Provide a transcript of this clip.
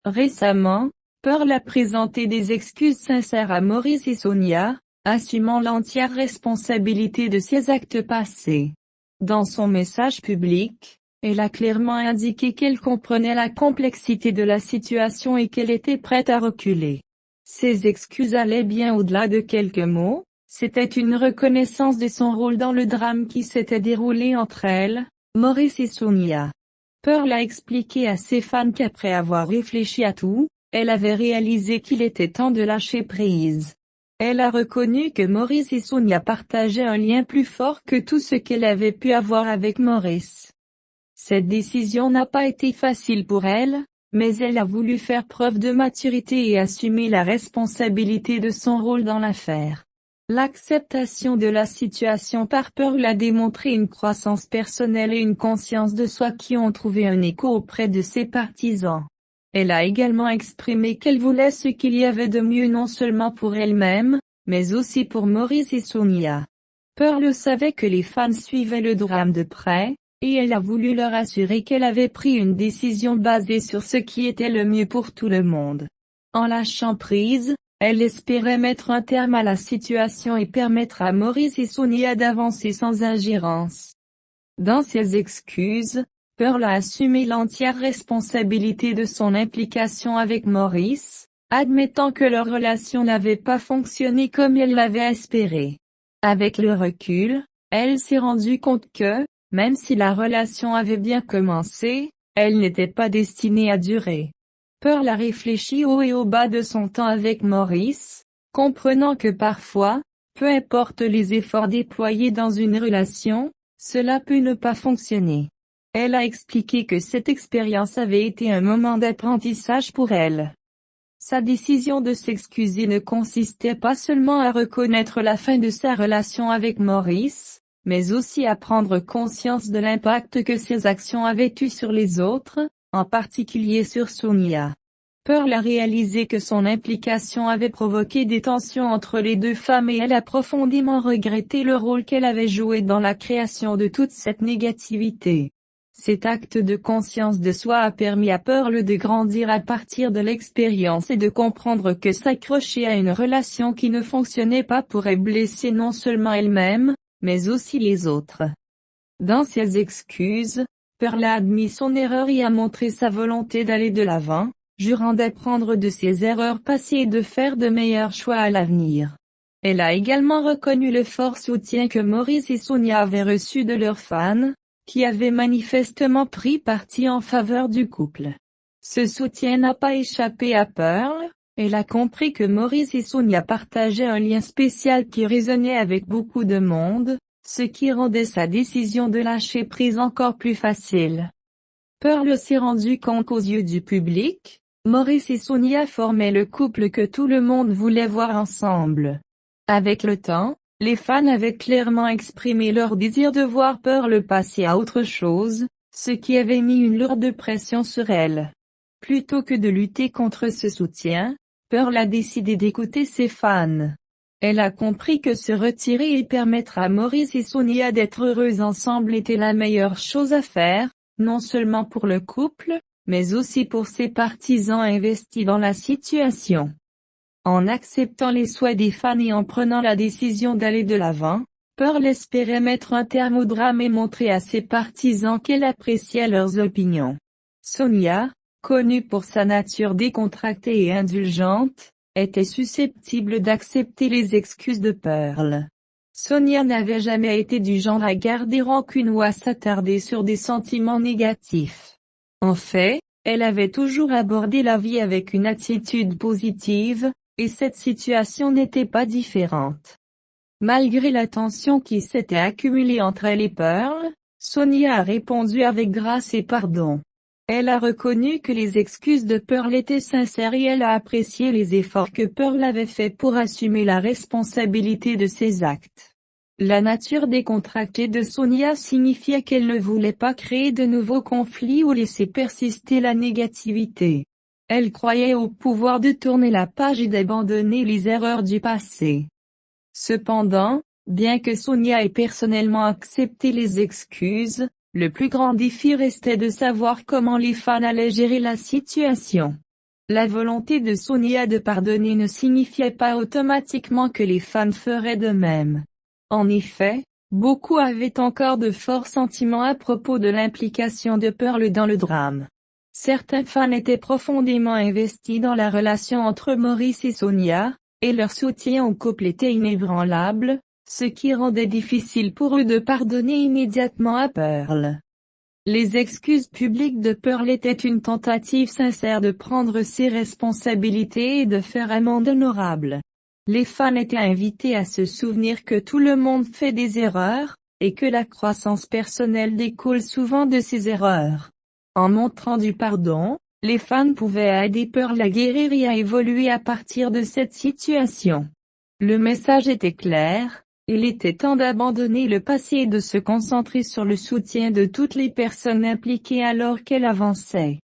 Récemment, Pearl a présenté des excuses sincères à Maurice et Sonia, assumant l'entière responsabilité de ses actes passés. Dans son message public, elle a clairement indiqué qu'elle comprenait la complexité de la situation et qu'elle était prête à reculer. Ses excuses allaient bien au-delà de quelques mots, c'était une reconnaissance de son rôle dans le drame qui s'était déroulé entre elle, Maurice et Sonia. Pearl a expliqué à ses fans qu'après avoir réfléchi à tout, elle avait réalisé qu'il était temps de lâcher prise. Elle a reconnu que Maurice et Sonia partageaient un lien plus fort que tout ce qu'elle avait pu avoir avec Maurice. Cette décision n'a pas été facile pour elle, mais elle a voulu faire preuve de maturité et assumer la responsabilité de son rôle dans l'affaire. L'acceptation de la situation par Pearl a démontré une croissance personnelle et une conscience de soi qui ont trouvé un écho auprès de ses partisans. Elle a également exprimé qu'elle voulait ce qu'il y avait de mieux non seulement pour elle-même, mais aussi pour Maurice et Sonia. Pearl savait que les fans suivaient le drame de près, et elle a voulu leur assurer qu'elle avait pris une décision basée sur ce qui était le mieux pour tout le monde. En lâchant prise, elle espérait mettre un terme à la situation et permettre à Maurice et Sonia d'avancer sans ingérence. Dans ses excuses, Pearl a assumé l'entière responsabilité de son implication avec Maurice, admettant que leur relation n'avait pas fonctionné comme elle l'avait espéré. Avec le recul, elle s'est rendue compte que, même si la relation avait bien commencé, elle n'était pas destinée à durer. Pearl a réfléchi haut et au bas de son temps avec Maurice, comprenant que parfois, peu importe les efforts déployés dans une relation, cela peut ne pas fonctionner. Elle a expliqué que cette expérience avait été un moment d'apprentissage pour elle. Sa décision de s'excuser ne consistait pas seulement à reconnaître la fin de sa relation avec Maurice, mais aussi à prendre conscience de l'impact que ses actions avaient eu sur les autres, en particulier sur Sonia. Pearl a réalisé que son implication avait provoqué des tensions entre les deux femmes et elle a profondément regretté le rôle qu'elle avait joué dans la création de toute cette négativité. Cet acte de conscience de soi a permis à Pearl de grandir à partir de l'expérience et de comprendre que s'accrocher à une relation qui ne fonctionnait pas pourrait blesser non seulement elle-même, mais aussi les autres. Dans ses excuses, Pearl a admis son erreur et a montré sa volonté d'aller de l'avant, jurant d'apprendre de ses erreurs passées et de faire de meilleurs choix à l'avenir. Elle a également reconnu le fort soutien que Maurice et Sonia avaient reçu de leurs fans, qui avaient manifestement pris parti en faveur du couple. Ce soutien n'a pas échappé à Pearl, elle a compris que Maurice et Sonia partageaient un lien spécial qui résonnait avec beaucoup de monde, ce qui rendait sa décision de lâcher prise encore plus facile. Pearl s'est rendu compte qu'aux yeux du public, Maurice et Sonia formaient le couple que tout le monde voulait voir ensemble. Avec le temps, les fans avaient clairement exprimé leur désir de voir Pearl passer à autre chose, ce qui avait mis une lourde pression sur elle. Plutôt que de lutter contre ce soutien, Pearl a décidé d'écouter ses fans. Elle a compris que se retirer et permettre à Maurice et Sonia d'être heureux ensemble était la meilleure chose à faire, non seulement pour le couple, mais aussi pour ses partisans investis dans la situation. En acceptant les souhaits des fans et en prenant la décision d'aller de l'avant, Pearl espérait mettre un terme au drame et montrer à ses partisans qu'elle appréciait leurs opinions. Sonia, connue pour sa nature décontractée et indulgente, était susceptible d'accepter les excuses de Pearl. Sonia n'avait jamais été du genre à garder rancune ou à s'attarder sur des sentiments négatifs. En fait, elle avait toujours abordé la vie avec une attitude positive, et cette situation n'était pas différente. Malgré la tension qui s'était accumulée entre elle et Pearl, Sonia a répondu avec grâce et pardon. Elle a reconnu que les excuses de Pearl étaient sincères et elle a apprécié les efforts que Pearl avait faits pour assumer la responsabilité de ses actes. La nature décontractée de Sonia signifiait qu'elle ne voulait pas créer de nouveaux conflits ou laisser persister la négativité. Elle croyait au pouvoir de tourner la page et d'abandonner les erreurs du passé. Cependant, bien que Sonia ait personnellement accepté les excuses, le plus grand défi restait de savoir comment les fans allaient gérer la situation. La volonté de Sonia de pardonner ne signifiait pas automatiquement que les fans feraient de même. En effet, beaucoup avaient encore de forts sentiments à propos de l'implication de Pearl dans le drame. Certains fans étaient profondément investis dans la relation entre Maurice et Sonia, et leur soutien au couple était inébranlable, ce qui rendait difficile pour eux de pardonner immédiatement à Pearl. Les excuses publiques de Pearl étaient une tentative sincère de prendre ses responsabilités et de faire amende honorable. Les fans étaient invités à se souvenir que tout le monde fait des erreurs, et que la croissance personnelle découle souvent de ces erreurs. En montrant du pardon, les fans pouvaient aider Pearl à guérir et à évoluer à partir de cette situation. Le message était clair. Il était temps d'abandonner le passé et de se concentrer sur le soutien de toutes les personnes impliquées alors qu'elle avançait.